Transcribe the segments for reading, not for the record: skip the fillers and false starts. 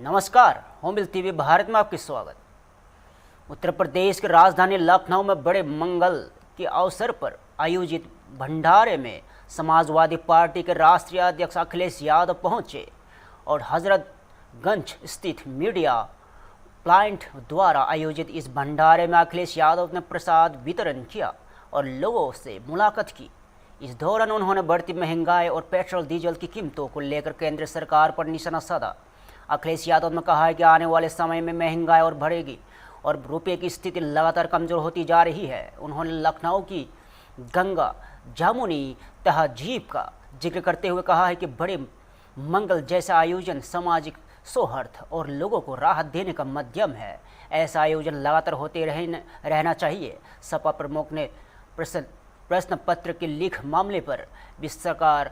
नमस्कार, होमिल टीवी भारत में आपका स्वागत। उत्तर प्रदेश की राजधानी लखनऊ में बड़े मंगल के अवसर पर आयोजित भंडारे में समाजवादी पार्टी के राष्ट्रीय अध्यक्ष अखिलेश यादव पहुंचे और हजरतगंज स्थित मीडिया प्लांट द्वारा आयोजित इस भंडारे में अखिलेश यादव ने प्रसाद वितरण किया और लोगों से मुलाकात की। इस दौरान उन्होंने बढ़ती महंगाई और पेट्रोल डीजल की कीमतों को लेकर केंद्र सरकार पर निशाना साधा। अखिलेश यादव ने कहा है कि आने वाले समय में महंगाई और बढ़ेगी और रुपये की स्थिति लगातार कमज़ोर होती जा रही है। उन्होंने लखनऊ की गंगा जामुनी तहजीब का जिक्र करते हुए कहा है कि बड़े मंगल जैसा आयोजन सामाजिक सौहार्द और लोगों को राहत देने का माध्यम है। ऐसा आयोजन लगातार होते रहना चाहिए। सपा प्रमुख ने प्रश्न पत्र के लीक मामले पर भी सरकार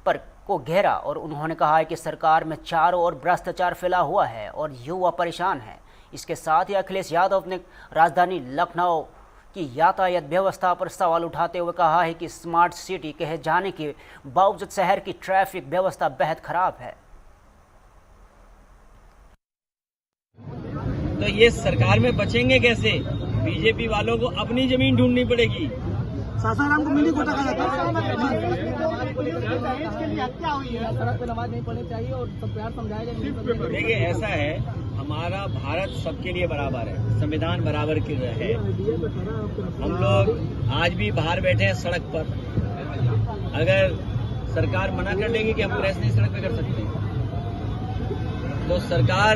पर को घेरा और उन्होंने कहा है कि सरकार में चारों ओर भ्रष्टाचार फैला हुआ है और युवा परेशान है। इसके साथ ही अखिलेश यादव ने राजधानी लखनऊ की यातायात व्यवस्था पर सवाल उठाते हुए कहा है कि स्मार्ट सिटी कहे जाने के बावजूद शहर की ट्रैफिक व्यवस्था बेहद खराब है। तो ये सरकार में बचेंगे कैसे? बीजेपी वालों को अपनी जमीन ढूंढनी पड़ेगी। सासाराम को मिनी कोटा कहा जाता है। सड़क पे नमाज नहीं पढ़नी चाहिए और सब प्यार समझाएगा। देखिए, ऐसा है, हमारा भारत सबके लिए बराबर है, संविधान बराबर की है। हम लोग आज भी बाहर बैठे हैं सड़क पर। अगर सरकार मना कर देगी कि हम प्रेस नहीं सड़क पे कर सकते, तो सरकार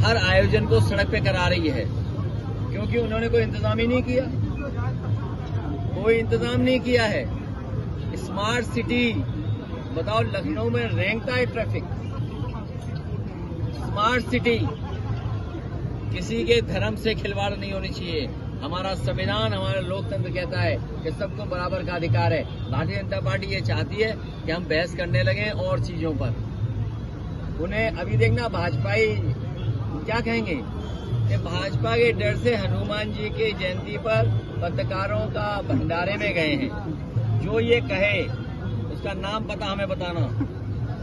हर आयोजन को सड़क पे करा रही है क्योंकि उन्होंने कोई इंतजाम ही नहीं किया। कोई इंतजाम नहीं किया है। स्मार्ट सिटी बताओ, लखनऊ में रेंगता है ट्रैफिक। स्मार्ट सिटी, किसी के धर्म से खिलवाड़ नहीं होनी चाहिए। हमारा संविधान, हमारा लोकतंत्र कहता है कि सबको बराबर का अधिकार है। भारतीय जनता पार्टी ये चाहती है कि हम बहस करने लगे और चीजों पर। उन्हें अभी देखना, भाजपाई क्या कहेंगे कि भाजपा के डर से हनुमान जी की जयंती पर पत्रकारों का भंडारे में गए हैं। जो ये कहे उसका नाम पता हमें बताना,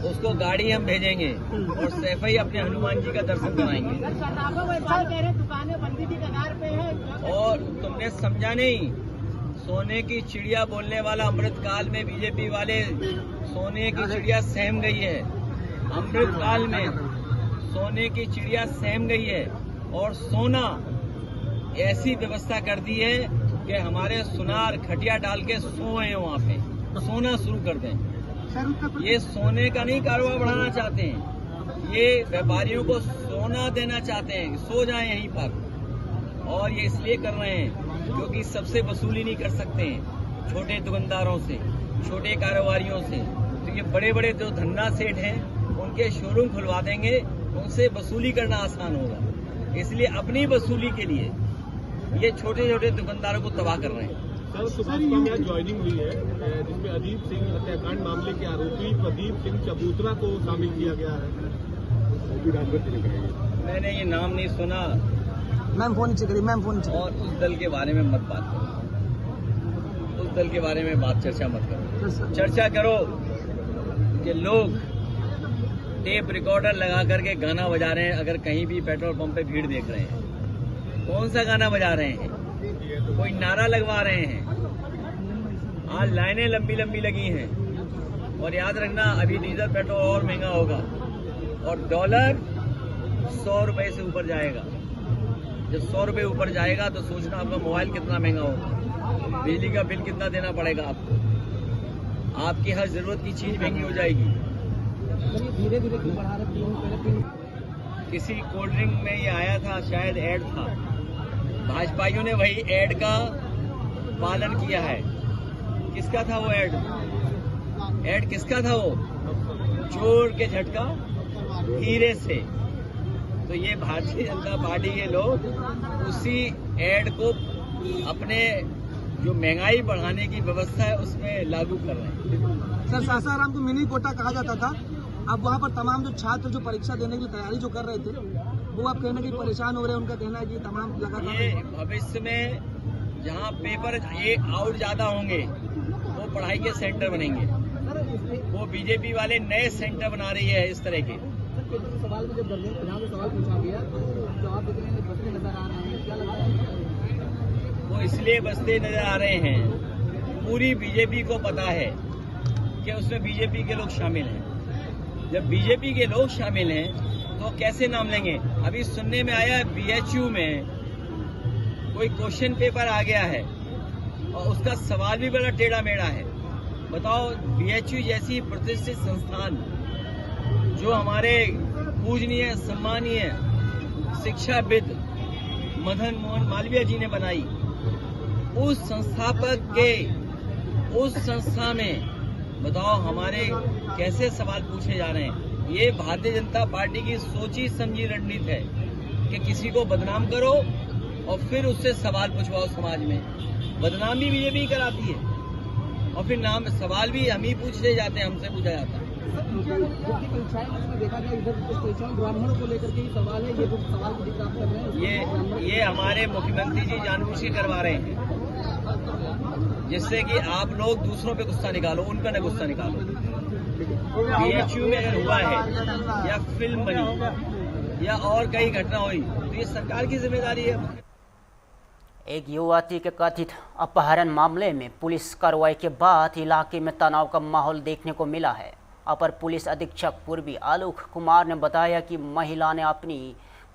उसको गाड़ी हम भेजेंगे और सैफ ही अपने हनुमान जी का दर्शन कराएंगे। और तुमने समझा नहीं, सोने की चिड़िया बोलने वाला अमृतकाल में बीजेपी वाले सोने की चिड़िया सहम गई है। अमृतकाल में सोने की चिड़िया सहम गई है और सोना ऐसी व्यवस्था कर दी है कि हमारे सुनार खटिया डाल के सोए वहाँ पे, सोना शुरू कर दें। ये सोने का नहीं कारोबार बढ़ाना चाहते हैं, ये व्यापारियों को सोना देना चाहते हैं, सो जाएं यहीं पर। और ये इसलिए कर रहे हैं क्योंकि सबसे वसूली नहीं कर सकते हैं, छोटे दुकानदारों से, छोटे कारोबारियों से। तो ये बड़े बड़े जो धन्ना सेठ हैं उनके शोरूम खुलवा देंगे, उनसे वसूली करना आसान होगा। इसलिए अपनी वसूली के लिए ये छोटे छोटे दुकानदारों को तबाह कर रहे हैं। सर, सुबह ज्वाइनिंग हुई है जिसमें अदीप सिंह हत्याकांड मामले के आरोपी प्रदीप सिंह चबूतरा को शामिल किया गया है। मैंने ये नाम नहीं सुना। मैम फोन नीचे करिए, मैम फोन नीचे। और उस दल के बारे में मत बात करो, उस दल के बारे में चर्चा मत करो। चर्चा करो कि लोग टेप रिकॉर्डर लगा करके गाना बजा रहे हैं। अगर कहीं भी पेट्रोल पंप पे भीड़ देख रहे हैं, कौन सा गाना बजा रहे हैं? कोई नारा लगवा रहे हैं। आज लाइनें लंबी लंबी लगी हैं। और याद रखना, अभी डीजल पेट्रोल और महंगा होगा और डॉलर 100 रुपए से ऊपर जाएगा। जब 100 रुपए ऊपर जाएगा तो सोचना आपका मोबाइल कितना महंगा होगा, बिजली का बिल कितना देना पड़ेगा आपको। आपकी हर जरूरत की चीज महंगी हो जाएगी। धीरे धीरे क्यों बढ़ा रहे हैं? किसी कोल्ड ड्रिंक में ये आया था, शायद ऐड था। भाजपाइयों ने वही ऐड का पालन किया है। किसका था वो ऐड? ऐड किसका था वो? चोर के झटका हीरे से। तो ये भारतीय जनता पार्टी के लोग उसी ऐड को अपने जो महंगाई बढ़ाने की व्यवस्था है उसमें लागू कर रहे हैं। सर, सासाराम को मिनी कोटा कहा जाता था। अब वहाँ पर तमाम जो छात्र जो परीक्षा देने की तैयारी जो कर रहे थे, वो आप कहना कि परेशान हो रहे हैं। उनका कहना है कि तमाम लगातार ये भविष्य में जहाँ पेपर आउट ज्यादा होंगे वो पढ़ाई के सेंटर बनेंगे। वो बीजेपी वाले नए सेंटर बना रही है इस तरह के। सवाल में जब धर्मेंद्र प्रधान से सवाल पूछा गया तो आप इतने बचते नजर आ रहे हैं, क्या लगता है? वो इसलिए बसते नजर आ रहे हैं, पूरी बीजेपी को पता है कि उसमें बीजेपी के लोग शामिल हैं। जब बीजेपी के लोग शामिल हैं तो कैसे नाम लेंगे? अभी सुनने में आया बीएचयू में कोई क्वेश्चन पेपर आ गया है और उसका सवाल भी बड़ा टेढ़ा मेढ़ा है। बताओ, बीएचयू जैसी प्रतिष्ठित संस्थान जो हमारे पूजनीय सम्मानीय शिक्षाविद मदन मोहन मालवीय जी ने बनाई, उस संस्थापक के उस संस्था में बताओ हमारे कैसे सवाल पूछे जा रहे हैं। ये भारतीय जनता पार्टी की सोची समझी रणनीति है कि किसी को बदनाम करो और फिर उससे सवाल पूछवाओ। समाज में बदनाम भी बीजेपी कराती है और फिर नाम सवाल भी हम ही पूछे जाते हैं, हमसे पूछा जाता है। देखा गया इधर ब्राह्मणों को लेकर के ही सवाल है, ये तो सवाल को प्राप्त कर रहे हैं। ये हमारे मुख्यमंत्री जी जानबूझ के करवा रहे हैं जिससे कि आप लोग दूसरों पे गुस्सा निकालो, उन पर न गुस्सा निकालो। बीएचयू में अगर हुआ है या फिल्म बनी या और कई घटना हुई तो ये सरकार की जिम्मेदारी है। एक युवती के कथित अपहरण मामले में पुलिस कार्रवाई के बाद इलाके में तनाव का माहौल देखने को मिला है। अपर पुलिस अधीक्षक पूर्वी आलोक कुमार ने बताया कि महिला ने अपनी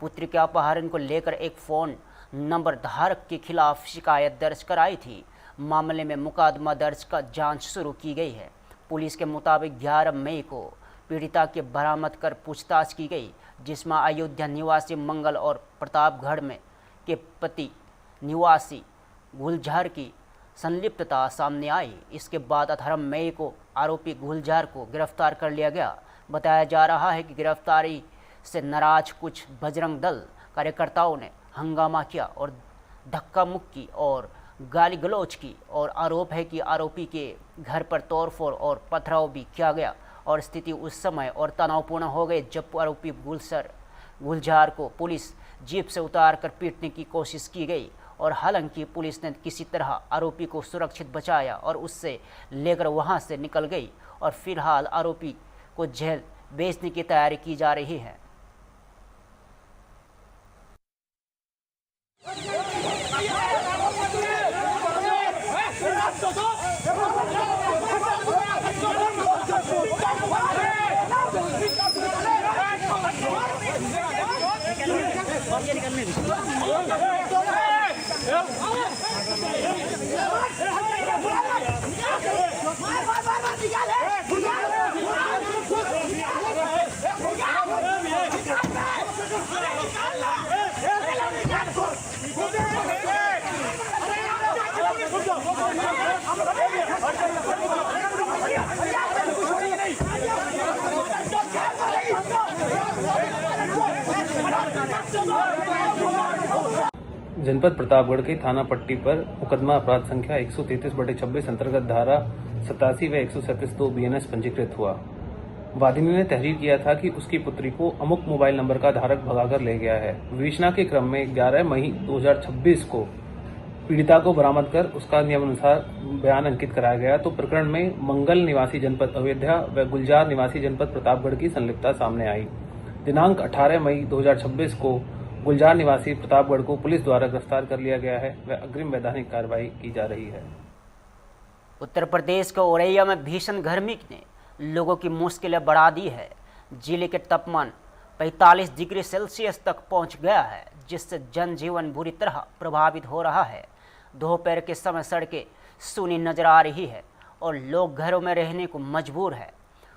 पुत्री के अपहरण को लेकर एक फ़ोन नंबर धारक के खिलाफ शिकायत दर्ज कराई थी। मामले में मुकदमा दर्ज का जांच शुरू की गई है। पुलिस के मुताबिक 11 मई को पीड़िता के बरामद कर पूछताछ की गई, जिसमें अयोध्या निवासी मंगल और प्रतापगढ़ में के पति निवासी गुलजार की संलिप्तता सामने आई। इसके बाद 18 मई को आरोपी गुलजार को गिरफ्तार कर लिया गया। बताया जा रहा है कि गिरफ्तारी से नाराज कुछ बजरंग दल कार्यकर्ताओं ने हंगामा किया और धक्का मुक्की और गाली गलौज की, और आरोप है कि आरोपी के घर पर तोड़फोड़ और पथराव भी किया गया और स्थिति उस समय और तनावपूर्ण हो गई जब आरोपी गुलजार को पुलिस जीप से उतार कर पीटने की कोशिश की गई, और हालांकि पुलिस ने किसी तरह आरोपी को सुरक्षित बचाया और उससे लेकर वहां से निकल गई, और फिलहाल आरोपी को जेल भेजने की तैयारी की जा रही है। जनपद प्रतापगढ़ के थाना पट्टी पर मुकदमा अपराध संख्या 133/26 अंतर्गत धारा 87 व 137(2) BNS पंजीकृत हुआ। वादिनी ने तहरीर किया था कि उसकी पुत्री को अमुक मोबाइल नंबर का धारक भगाकर ले गया है। विवेचना के क्रम में 11 मई 2026 को पीड़िता को बरामद कर उसका नियमानुसार बयान अंकित कराया गया तो प्रकरण में मंगल निवासी जनपद अयोध्या व गुलजार निवासी जनपद प्रतापगढ़ की संलिप्तता सामने आई। दिनांक 18 मई 2026 को गुलजार निवासी प्रतापगढ़ को पुलिस द्वारा गिरफ्तार कर लिया गया है व अग्रिम वैधानिक कार्रवाई की जा रही है। उत्तर प्रदेश के औरैया में भीषण गर्मी ने लोगों की मुश्किलें बढ़ा दी है। जिले के तापमान 45 डिग्री सेल्सियस तक पहुंच गया है, जिससे जनजीवन बुरी तरह प्रभावित हो रहा है। दोपहर के समय सड़कें सूनी नजर आ रही है और लोग घरों में रहने को मजबूर है।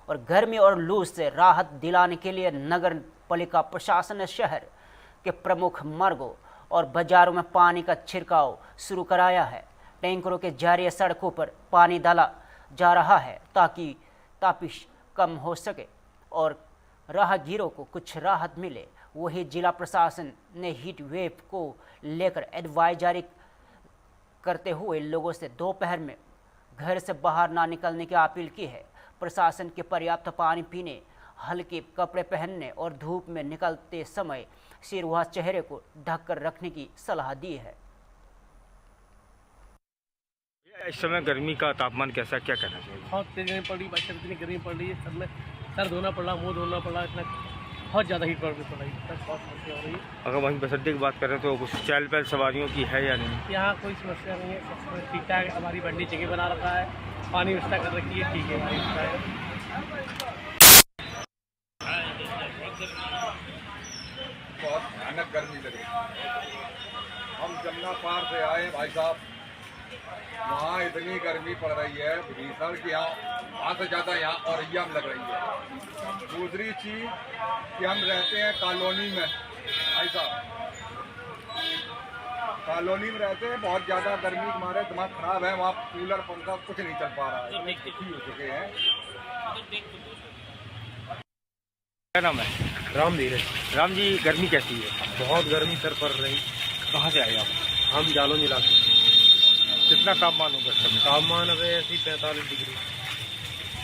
और गर्मी और लू से राहत दिलाने के लिए नगर पालिका प्रशासन ने शहर के प्रमुख मार्गों और बाजारों में पानी का छिड़काव शुरू कराया है। टैंकरों के जरिए सड़कों पर पानी डाला जा रहा है ताकि तापिश कम हो सके और राहगीरों को कुछ राहत मिले। वही जिला प्रशासन ने हीट वेव को लेकर एडवाइजरी जारी करते हुए लोगों से दोपहर में घर से बाहर ना निकलने की अपील की है। प्रशासन के पर्याप्त पानी पीने, हल्के कपड़े पहनने और धूप में निकलते समय सिर व चेहरे को ढककर रखने की सलाह दी है। इस समय गर्मी का तापमान कैसा, क्या कहना चाहिए? बहुत तेज गर्मी पड़ रही है, बाहर इतनी गर्मी पड़ रही है, सब में सर धोना पड़ रहा, मुंह धोना पड़ रहा, इतना बहुत ज़्यादा हीट पड़ रही है, बहुत समस्या हो रही है। अगर वहीं बस अड्डे की बात करें तो कुछ चहल पहल सवारियों की है या नहीं? यहाँ कोई समस्या नहीं है, सब कुछ ठीक ठाक है। हमारी बंडी जगह बना रखा है, पानी व्यवस्था कर रखी है, ठीक है हमारी व्यवस्था है। बहुत भयानक गर्मी लग रही है। हम जमुना पार से आए भाई साहब, वहाँ इतनी गर्मी पड़ रही है भीषण कि वहाँ से ज़्यादा यहाँ औरैया में लग रही है। दूसरी चीज़ कि हम रहते हैं कॉलोनी में भाई साहब, कॉलोनी में रहते हैं, बहुत ज़्यादा गर्मी के मारे दिमाग खराब है। वहाँ कूलर पंखा कुछ नहीं चल पा रहा है, इतने दुखी हो चुके हैं। क्या नाम है? राम धीरे। राम जी, गर्मी कैसी है? बहुत गर्मी सर पड़ रही। कहाँ से आए आप? हम जालौन जिला से। कितना तापमान होगा इस समय? तापमान अब ऐसी 45 डिग्री।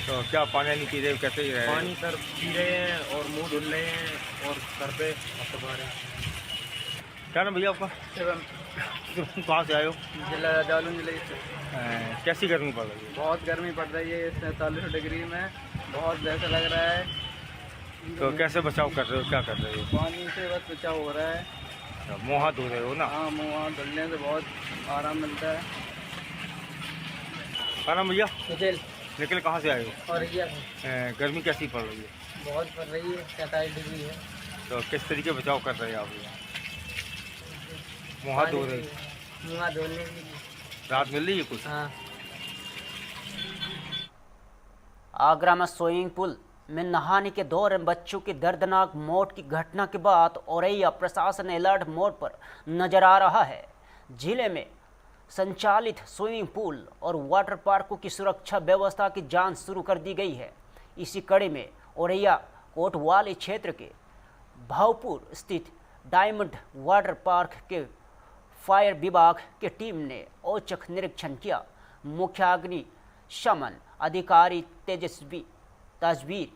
तो क्या पानी नहीं पी रहे, कैसे ही रहे? पानी सर पी रहे हैं और मुंह धुल रहे हैं और सर पे हाथ पा रहे हैं। क्या नाम भैया आपका? तुम कहाँ से आए हो? जिला जालौन जिले से। कैसी गर्मी पड़ रही है? बहुत गर्मी पड़ रही है 47 डिग्री में, बहुत जैसा लग रहा है। तो कैसे बचाव कर रहे हो, क्या कर रहे हो? पानी से बस बचाव हो रहा है। मुँह हाथ धो रहे हो ना? हाँ, मुँह हाथ धुलने से बहुत आराम मिलता है। क्या नाम भैया? सुजैल। निकल कहाँ से आए हो? और ये गर्मी कैसी पड़ रही है? बहुत पड़ रही है, 47 डिग्री है। तो किस तरीके बचाव कर रहे हैं आप? मुँह हाथ धो रहे हो? मुँह हाथ धोने की राहत मिल रही है कुछ? हाँ। आगरा में स्विमिंग पूल में नहाने के दौरान बच्चों की दर्दनाक मौत की घटना के बाद औरैया प्रशासन अलर्ट मोड पर नजर आ रहा है। जिले में संचालित स्विमिंग पूल और वाटर पार्कों की सुरक्षा व्यवस्था की जांच शुरू कर दी गई है। इसी कड़ी में औरैया कोतवाली क्षेत्र के भावपुर स्थित डायमंड वाटर पार्क के फायर विभाग की टीम ने औचक निरीक्षण किया। मुख्य अग्निशमन अधिकारी तजवीर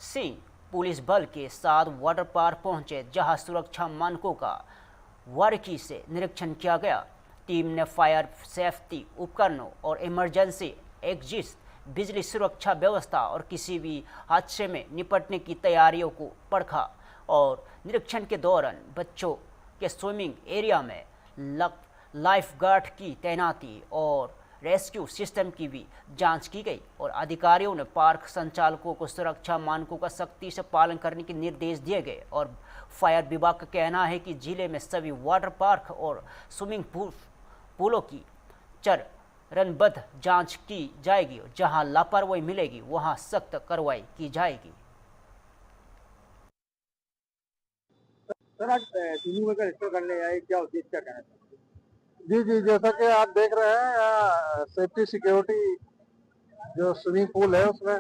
सिंह पुलिस बल के साथ वाटर पार्क पहुंचे, जहां सुरक्षा मानकों का बारीकी से निरीक्षण किया गया। टीम ने फायर सेफ्टी उपकरणों और इमरजेंसी एग्जिट, बिजली सुरक्षा व्यवस्था और किसी भी हादसे में निपटने की तैयारियों को परखा और निरीक्षण के दौरान बच्चों के स्विमिंग एरिया में लाइफ गार्ड की तैनाती और रेस्क्यू सिस्टम की भी जांच की गई और अधिकारियों ने पार्क संचालकों को सुरक्षा मानकों का सख्ती से पालन करने के निर्देश दिए गए। और फायर विभाग का कहना है कि जिले में सभी वाटर पार्क और स्विमिंग पूलों की चरणबद्ध जांच की जाएगी। जहां लापरवाही मिलेगी वहां सख्त कार्रवाई की जाएगी। सर, आज स्विमिंग पूल का रजिस्टर करने आए, क्या उद्देश्य, क्या कहना चाहिए? जी, जैसा कि आप देख रहे हैं, सेफ्टी सिक्योरिटी जो स्विमिंग पूल है उसमें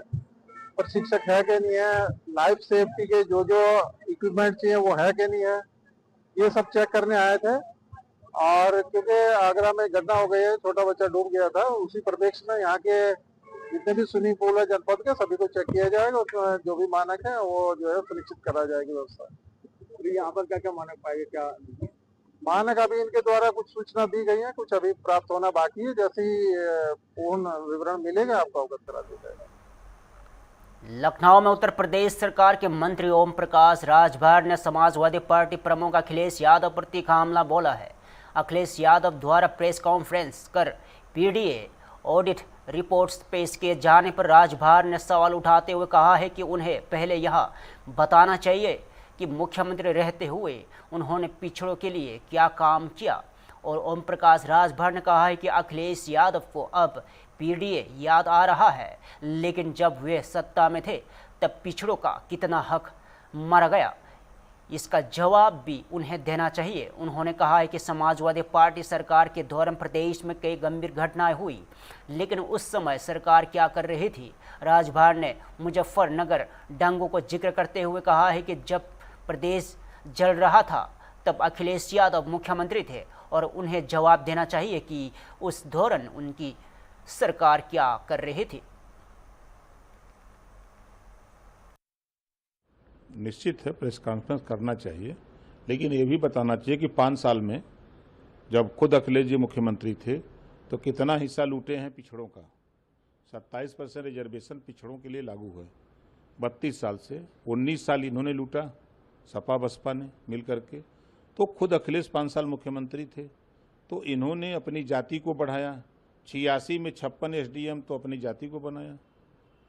प्रशिक्षक है कि नहीं है, लाइफ सेफ्टी के जो इक्विपमेंट चाहिए वो है कि नहीं है, ये सब चेक करने आए थे। और क्योंकि आगरा में घटना हो गई है, छोटा बच्चा डूब गया था, उसी परिप्रेक्ष्य में यहाँ के जितने भी स्विमिंग पूल है जनपद के सभी को चेक किया जाएगा। उसमें जो भी मानक है वो जो है सुनिश्चित करा जाएगी व्यवस्था। तो यहाँ पर क्या क्या मानक पाएंगे? क्या मानक अभी इनके द्वारा कुछ सूचना दी गई है, कुछ अभी प्राप्त होना बाकी है। जैसे ही पूर्ण विवरण मिलेगा आपको अवगत करा दिया जाएगा। लखनऊ में उत्तर प्रदेश सरकार के मंत्री ओम प्रकाश राजभर ने समाजवादी पार्टी प्रमुख अखिलेश यादव पर तीखा हमला बोला है। अखिलेश यादव द्वारा प्रेस कॉन्फ्रेंस कर पीडीए ऑडिट रिपोर्ट्स पेश किए जाने पर राजभर ने सवाल उठाते हुए कहा है कि उन्हें पहले यह बताना चाहिए कि मुख्यमंत्री रहते हुए उन्होंने पिछड़ों के लिए क्या काम किया। और ओम प्रकाश राजभर ने कहा है कि अखिलेश यादव को अब पीडीए याद आ रहा है, लेकिन जब वे सत्ता में थे तब पिछड़ों का कितना हक मर गया, इसका जवाब भी उन्हें देना चाहिए। उन्होंने कहा है कि समाजवादी पार्टी सरकार के दौरान प्रदेश में कई गंभीर घटनाएं हुई, लेकिन उस समय सरकार क्या कर रही थी। राजभर ने मुजफ्फरनगर दंगों को जिक्र करते हुए कहा है कि जब प्रदेश जल रहा था तब अखिलेश यादव मुख्यमंत्री थे और उन्हें जवाब देना चाहिए कि उस दौरान उनकी सरकार क्या कर रही थी। निश्चित है प्रेस कॉन्फ्रेंस करना चाहिए, लेकिन ये भी बताना चाहिए कि 5 साल में जब खुद अखिलेश जी मुख्यमंत्री थे तो कितना हिस्सा लूटे हैं पिछड़ों का। 27% रिजर्वेशन पिछड़ों के लिए लागू है 32 साल से। 19 साल इन्होंने लूटा, सपा बसपा ने मिल करके। तो खुद अखिलेश 5 साल मुख्यमंत्री थे, तो इन्होंने अपनी जाति को बढ़ाया। 86 में 56 एसडीएम तो अपनी जाति को बनाया।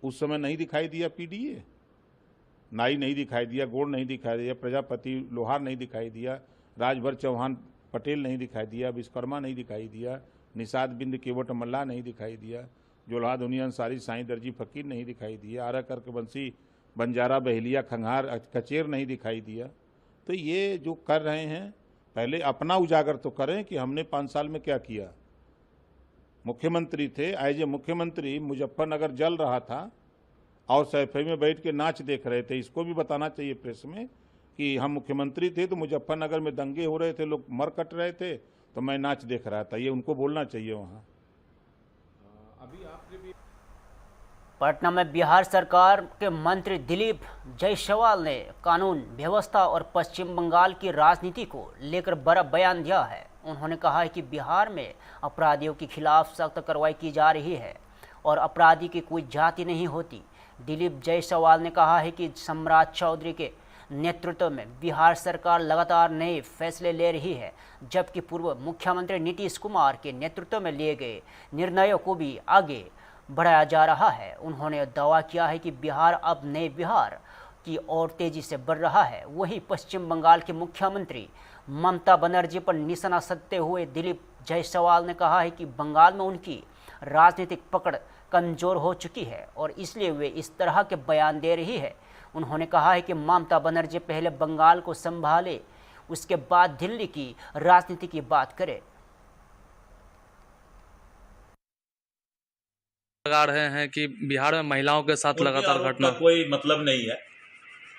उस समय नहीं दिखाई दिया पीडीए, नाई नहीं दिखाई दिया, गोड़ नहीं दिखाई दिया, प्रजापति लोहार नहीं दिखाई दिया, राजभर चौहान पटेल नहीं दिखाई दिया, विश्वकर्मा नहीं दिखाई दिया, निषाद बिंद केवट मल्ला नहीं दिखाई दिया, जोल्हा दुनिया अंसारी साईं दर्जी फकीर नहीं दिखाई दिया, आरा करक बंसी बंजारा बहेलिया खंघार कचेर नहीं दिखाई दिया। तो ये जो कर रहे हैं, पहले अपना उजागर तो करें कि हमने 5 साल में क्या किया। मुख्यमंत्री थे, एज ए मुख्यमंत्री मुजफ्फरनगर जल रहा था और सैफई में बैठ के नाच देख रहे थे। इसको भी बताना चाहिए प्रेस में कि हम मुख्यमंत्री थे तो मुजफ्फरनगर में दंगे हो रहे थे, लोग मर कट रहे थे, तो मैं नाच देख रहा था। ये उनको बोलना चाहिए वहाँ। पटना में बिहार सरकार के मंत्री दिलीप जायसवाल ने कानून व्यवस्था और पश्चिम बंगाल की राजनीति को लेकर बड़ा बयान दिया है। उन्होंने कहा है कि बिहार में अपराधियों के खिलाफ सख्त कार्रवाई की जा रही है और अपराधी की कोई जाति नहीं होती। दिलीप जायसवाल ने कहा है कि सम्राट चौधरी के नेतृत्व में बिहार सरकार लगातार नए फैसले ले रही है, जबकि पूर्व मुख्यमंत्री नीतीश कुमार के नेतृत्व में लिए गए निर्णयों को भी आगे बढ़ाया जा रहा है। उन्होंने दावा किया है कि बिहार अब नए बिहार की ओर तेजी से बढ़ रहा है। वहीं पश्चिम बंगाल के मुख्यमंत्री ममता बनर्जी पर निशाना साधते हुए दिलीप जायसवाल ने कहा है कि बंगाल में उनकी राजनीतिक पकड़ कमजोर हो चुकी है और इसलिए वे इस तरह के बयान दे रही है। उन्होंने कहा है कि ममता बनर्जी पहले बंगाल को संभाले, उसके बाद दिल्ली की राजनीति की बात करे। लगा रहे हैं कि बिहार में महिलाओं के साथ लगातार घटना, कोई मतलब नहीं है,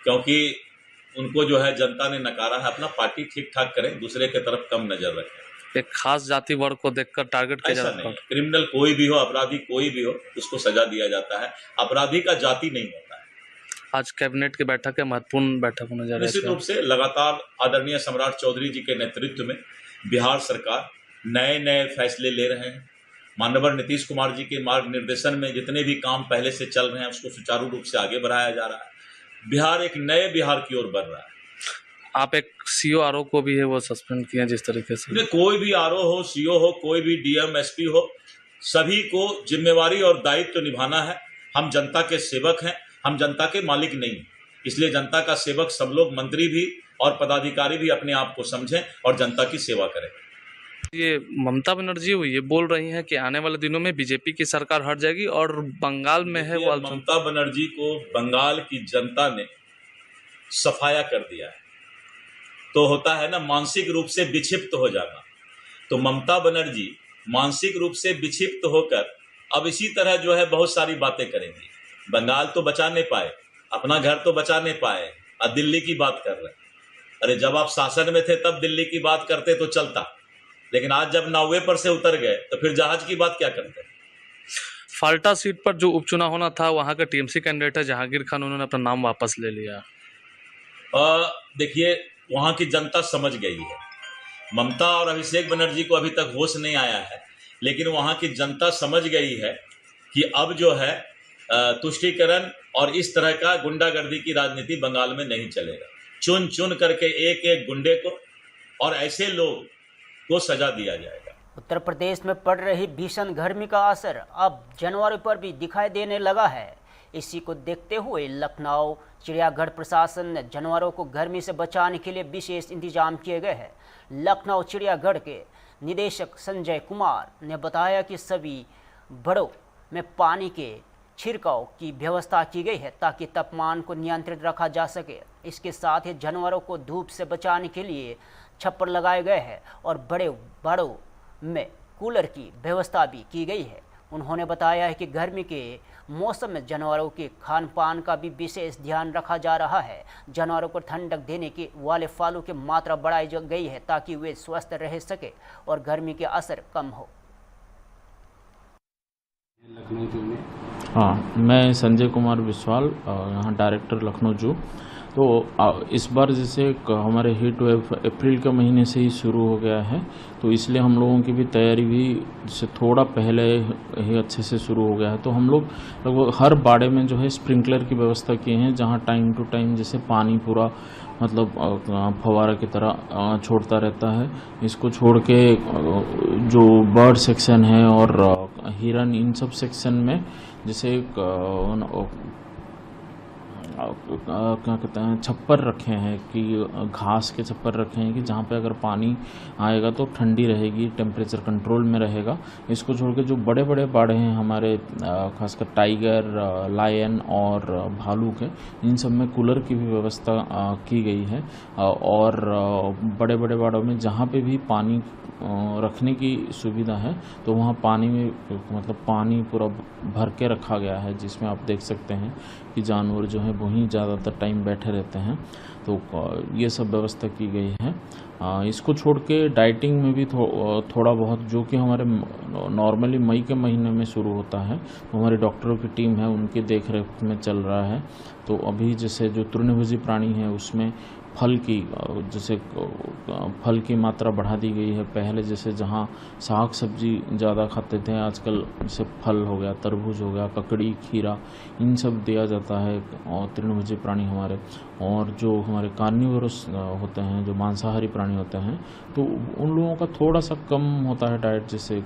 क्योंकि उनको जो है जनता ने नकारा है। अपना पार्टी ठीक ठाक करें, दूसरे के तरफ कम नजर रखें। एक खास जाति वर्ग को देखकर टारगेट किया जाता है। क्रिमिनल कोई भी हो, अपराधी कोई भी हो, उसको सजा दिया जाता है। अपराधी का जाति नहीं होता है। आज कैबिनेट की बैठक है, महत्वपूर्ण बैठक होने जा रही है। निश्चित रूप से लगातार आदरणीय सम्राट चौधरी जी के नेतृत्व में बिहार सरकार नए नए फैसले ले रहे हैं। माननीय नीतीश कुमार जी के मार्ग निर्देशन में जितने भी काम पहले से चल रहे हैं उसको सुचारू रूप से आगे बढ़ाया जा रहा है। बिहार एक नए बिहार की ओर बढ़ रहा है। आप एक सीओ आरओ को भी है वो सस्पेंड किया जिस तरीके से। कोई भी आरओ हो, सीओ हो, कोई भी डीएम एसपी हो, सभी को जिम्मेवारी और दायित्व निभाना है। हम जनता के सेवक हैं, हम जनता के मालिक नहीं। इसलिए जनता का सेवक सब लोग, मंत्री भी और पदाधिकारी भी अपने आप को समझें और जनता की सेवा करें। ये ममता बनर्जी हुई ये बोल रही हैं कि आने वाले दिनों में बीजेपी की सरकार हट जाएगी और बंगाल में है वो। ममता बनर्जी को बंगाल की जनता ने सफाया कर दिया है। तो होता है ना मानसिक रूप से विक्षिप्त हो जाना, तो ममता बनर्जी मानसिक रूप से विक्षिप्त होकर अब इसी तरह जो है बहुत सारी बातें करेंगी। बंगाल तो बचा नहीं पाए, अपना घर तो बचा नहीं पाए, अब दिल्ली की बात कर रहे हैं। अरे जब आप शासन में थे तब दिल्ली की बात करते तो चलता, लेकिन आज जब नावे पर से उतर गए तो फिर जहाज की बात क्या करते हैं। फाल्टा सीट पर जो उपचुनाव होना था वहां का टीएमसी कैंडिडेट है जहांगीर खान, उन्होंने अपना नाम वापस ले लिया। देखिए वहां की जनता समझ गई है। ममता और अभिषेक बनर्जी को अभी तक होश नहीं आया है, लेकिन वहां की जनता समझ गई है कि अब जो है तुष्टीकरण और इस तरह का गुंडागर्दी की राजनीति बंगाल में नहीं चलेगा। चुन चुन करके एक एक गुंडे को और ऐसे लोग को सजा दिया जाएगा। उत्तर प्रदेश में पड़ रही भीषण गर्मी का असर अब जानवरों पर भी दिखाई देने लगा है। इसी को देखते हुए लखनऊ चिड़ियाघर प्रशासन ने जानवरों को गर्मी से बचाने के लिए विशेष इंतजाम किए गए हैं। लखनऊ चिड़ियाघर के निदेशक संजय कुमार ने बताया कि सभी बड़ों में पानी के छिड़काव की व्यवस्था की गई है ताकि तापमान को नियंत्रित रखा जा सके। इसके साथ ही जानवरों को धूप से बचाने के लिए छप्पर लगाए गए हैं और बड़े बाड़ों में कूलर की व्यवस्था भी की गई है। उन्होंने बताया है कि गर्मी के मौसम में जानवरों के खान पान का भी विशेष ध्यान रखा जा रहा है। जानवरों को ठंडक देने के वाले फलों की मात्रा बढ़ाई गई है ताकि वे स्वस्थ रह सके और गर्मी के असर कम हो। लखनऊ जू में हाँ, मैं संजय कुमार विश्वाल, यहाँ डायरेक्टर लखनऊ जू। तो इस बार जैसे हमारे हीट वेव अप्रैल के महीने से ही शुरू हो गया है, तो इसलिए हम लोगों की भी तैयारी भी से थोड़ा पहले ही अच्छे से शुरू हो गया है। तो हम लोग लगभग हर बाड़े में जो है स्प्रिंकलर की व्यवस्था की है, जहाँ टाइम टू टाइम जैसे पानी पूरा मतलब फवारा की तरह छोड़ता रहता है। इसको छोड़ के जो बर्ड सेक्शन है और हिरन, इन सब सेक्शन में जैसे क्या कहते हैं, छप्पर रखे हैं कि घास के छप्पर रखे हैं कि जहाँ पे अगर पानी आएगा तो ठंडी रहेगी, टेम्परेचर कंट्रोल में रहेगा। इसको छोड़ के जो बड़े बड़े बाड़े हैं हमारे, खासकर टाइगर, लायन और भालू के, इन सब में कूलर की भी व्यवस्था की गई है। और बड़े बड़े बाड़ों में जहाँ पे भी पानी रखने की सुविधा है तो वहाँ पानी में मतलब पानी पूरा भर के रखा गया है, जिसमें आप देख सकते हैं कि जानवर जो है वहीं ज़्यादातर टाइम बैठे रहते हैं। तो ये सब व्यवस्था की गई है। इसको छोड़ के डाइटिंग में भी थोड़ा बहुत, जो कि हमारे नॉर्मली मई के महीने में शुरू होता है, तो हमारी डॉक्टरों की टीम है उनके देख रेख में चल रहा है। तो अभी जैसे जो तृणभोजी प्राणी है उसमें फल की, जैसे फल की मात्रा बढ़ा दी गई है। पहले जैसे जहाँ साग सब्जी ज़्यादा खाते थे, आजकल जैसे फल हो गया, तरबूज हो गया, ककड़ी, खीरा, इन सब दिया जाता है। और तृणभोजी प्राणी हमारे, और जो हमारे कार्निवोरस होते हैं, जो मांसाहारी प्राणी होते हैं, तो उन लोगों का थोड़ा सा कम होता है डाइट। जैसे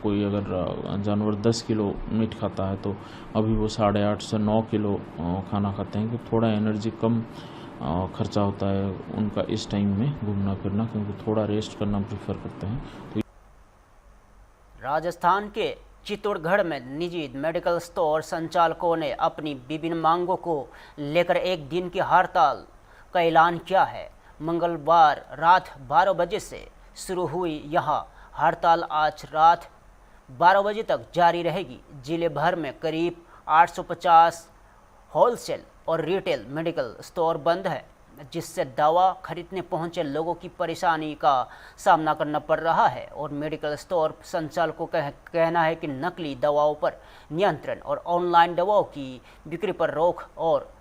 कोई अगर जानवर 10 किलो मीट खाता है तो अभी वो 8.5 से 9 किलो खाना खाते हैं, कि थोड़ा एनर्जी कम खर्चा होता है उनका इस टाइम में घूमना फिरना, क्योंकि थोड़ा रेस्ट करना प्रीफर करते हैं। तो राजस्थान के चित्तौड़गढ़ में निजी मेडिकल स्टोर संचालकों ने अपनी विभिन्न मांगों को लेकर एक दिन की हड़ताल का ऐलान किया है। मंगलवार रात 12 बजे से शुरू हुई यह हड़ताल आज रात 12 बजे तक जारी रहेगी। जिले भर में करीब 850 होलसेल और रिटेल मेडिकल स्टोर बंद है, जिससे दवा खरीदने पहुंचे लोगों की परेशानी का सामना करना पड़ रहा है। और मेडिकल स्टोर संचालकों का कहना है कि नकली दवाओं पर नियंत्रण और ऑनलाइन दवाओं की बिक्री पर रोक और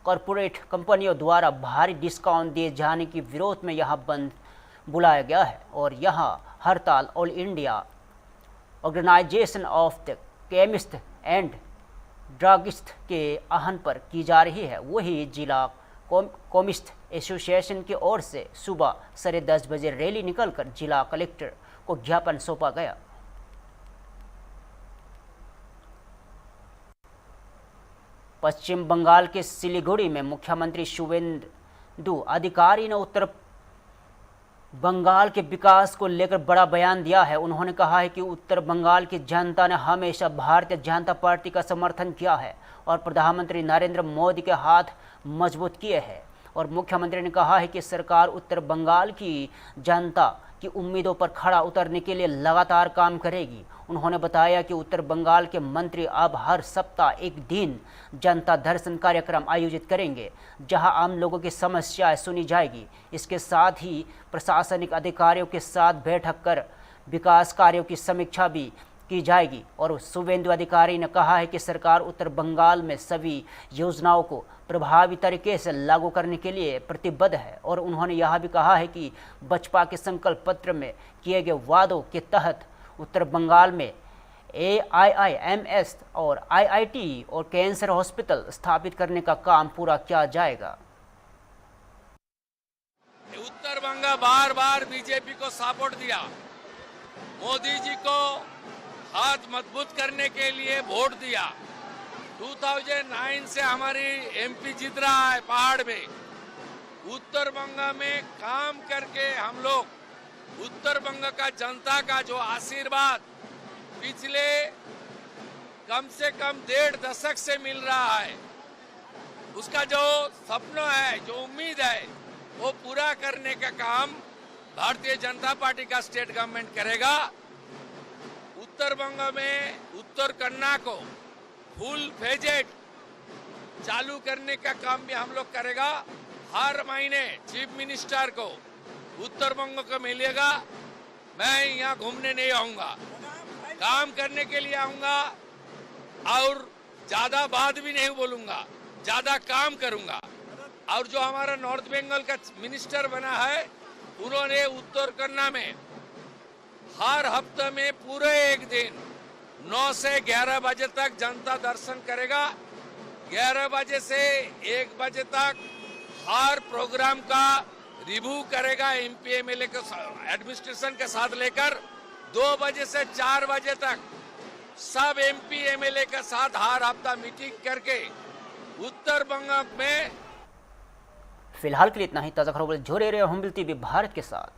कॉरपोरेट कंपनियों द्वारा भारी डिस्काउंट दिए जाने के विरोध में यह बंद बुलाया गया है। और यह हड़ताल All India Organisation of the Chemist and Druggist के आहन पर की जा रही है। वही जिला केमिस्ट एसोसिएशन की ओर से सुबह 10:30 बजे रैली निकलकर जिला कलेक्टर को ज्ञापन सौंपा गया। पश्चिम बंगाल के सिलीगुड़ी में मुख्यमंत्री शुवेंदु अधिकारी ने उत्तर बंगाल के विकास को लेकर बड़ा बयान दिया है। उन्होंने कहा है कि उत्तर बंगाल की जनता ने हमेशा भारतीय जनता पार्टी का समर्थन किया है और प्रधानमंत्री नरेंद्र मोदी के हाथ मजबूत किए हैं। और मुख्यमंत्री ने कहा है कि सरकार उत्तर बंगाल की जनता की उम्मीदों पर खड़ा उतरने के लिए लगातार काम करेगी। उन्होंने बताया कि उत्तर बंगाल के मंत्री अब हर सप्ताह एक दिन जनता दर्शन कार्यक्रम आयोजित करेंगे, जहां आम लोगों की समस्याएं सुनी जाएगी। इसके साथ ही प्रशासनिक अधिकारियों के साथ बैठक कर विकास कार्यों की समीक्षा भी की जाएगी। और शुवेंदु अधिकारी ने कहा है कि सरकार उत्तर बंगाल में सभी योजनाओं को प्रभावी तरीके से लागू करने के लिए प्रतिबद्ध है। और उन्होंने यह भी कहा है कि बसपा के संकल्प पत्र में किए गए वादों के तहत उत्तर बंगाल में AIIMS और IIT और कैंसर हॉस्पिटल स्थापित करने का काम पूरा किया जाएगा। उत्तर बंगा बार बार बीजेपी को सपोर्ट दिया, मोदी जी को हाथ मजबूत करने के लिए वोट दिया। 2009 से हमारी MP जीत रहा है पहाड़ में। उत्तर बंगा में काम करके हम लोग उत्तर बंगा का जनता का जो आशीर्वाद पिछले कम से कम 1.5 दशक से मिल रहा है, उसका जो सपना है, जो उम्मीद है, वो पूरा करने का काम भारतीय जनता पार्टी का स्टेट गवर्नमेंट करेगा। उत्तर बंगा में उत्तर कन्या को फुल फेजेड चालू करने का काम भी हम लोग करेगा। हर महीने चीफ मिनिस्टर को उत्तर बंग को मिलेगा। मैं यहाँ घूमने नहीं आऊंगा, काम करने के लिए आऊंगा और ज्यादा बात भी नहीं बोलूंगा, ज्यादा काम करूंगा। और जो हमारा नॉर्थ बंगाल का मिनिस्टर बना है, उन्होंने उत्तर कन्या में हर हफ्ते में पूरे एक दिन 9 से 11 बजे तक जनता दर्शन करेगा। 11 बजे से 1 बजे तक हर प्रोग्राम का रिव्यू करेगा एमपी एमएलए के एडमिनिस्ट्रेशन के साथ लेकर 2 बजे से 4 बजे तक सब एमपी एमएलए के साथ हर हफ्ता मीटिंग करके उत्तर बंगाल में। फिलहाल के लिए इतना ही। ताज़ा खबरों जुड़े रहे हम टीवी भारत के साथ।